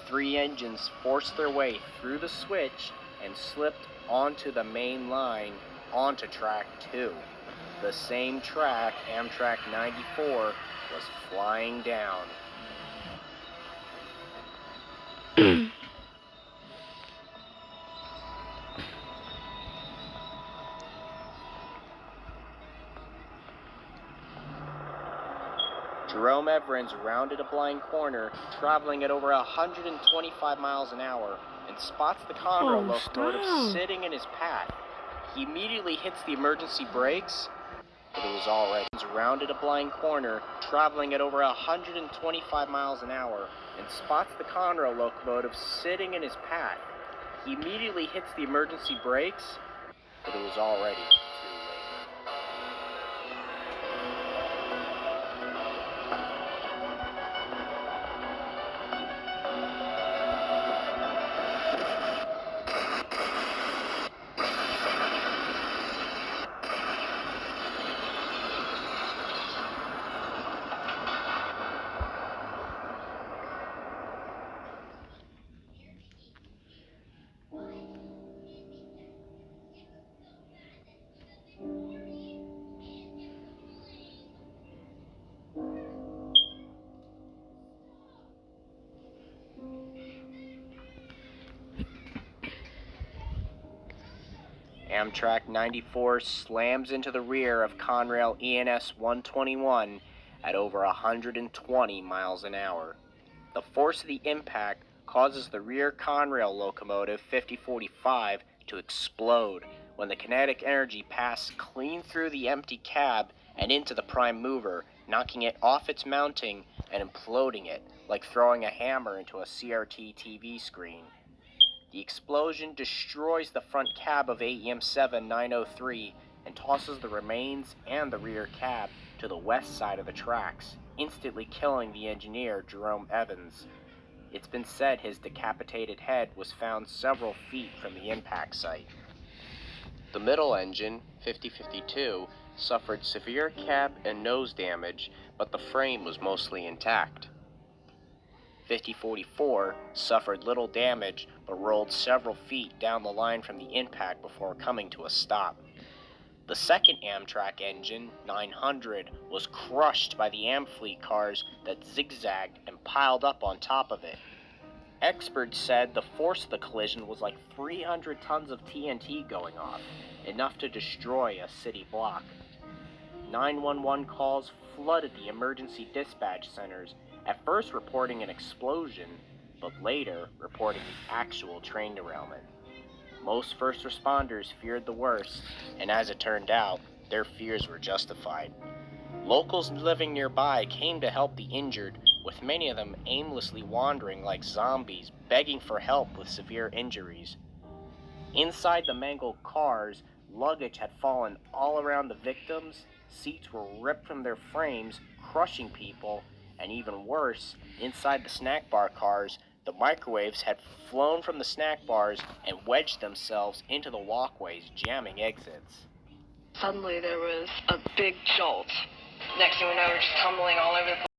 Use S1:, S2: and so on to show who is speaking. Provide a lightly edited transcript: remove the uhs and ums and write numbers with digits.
S1: three engines forced their way through the switch and slipped onto the main line onto track 2. The same track Amtrak 94 was flying down. Jerome Evans rounded a blind corner, traveling at over 125 miles an hour, and spots the Conrail locomotive sitting in his path. He immediately hits the emergency brakes, but it was already rounded a blind corner, traveling at over 125 miles an hour, and spots the Conrail locomotive sitting in his path. He immediately hits the emergency brakes, but it was already too late. Amtrak 94 slams into the rear of Conrail ENS 121 at over 120 miles an hour. The force of the impact causes the rear Conrail locomotive 5045 to explode when the kinetic energy passed clean through the empty cab and into the prime mover, knocking it off its mounting and imploding it like throwing a hammer into a CRT TV screen. The explosion destroys the front cab of AEM 7903 and tosses the remains and the rear cab to the west side of the tracks, instantly killing the engineer, Jerome Evans. It's been said his decapitated head was found several feet from the impact site. The middle engine, 5052, suffered severe cab and nose damage, but the frame was mostly intact. 5044 suffered little damage but rolled several feet down the line from the impact before coming to a stop. The second Amtrak engine, 900, was crushed by the Amfleet cars that zigzagged and piled up on top of it. Experts said the force of the collision was like 300 tons of TNT going off, enough to destroy a city block. 911 calls flooded the emergency dispatch centers, at first reporting an explosion, but later reporting the actual train derailment. Most first responders feared the worst, and as it turned out, their fears were justified. Locals living nearby came to help the injured, with many of them aimlessly wandering like zombies, begging for help with severe injuries. Inside the mangled cars, luggage had fallen all around the victims, seats were ripped from their frames, crushing people, and even worse, inside the snack bar cars, the microwaves had flown from the snack bars and wedged themselves into the walkways, jamming exits.
S2: Suddenly there was a big jolt. Next thing we know, we're just tumbling all over the place.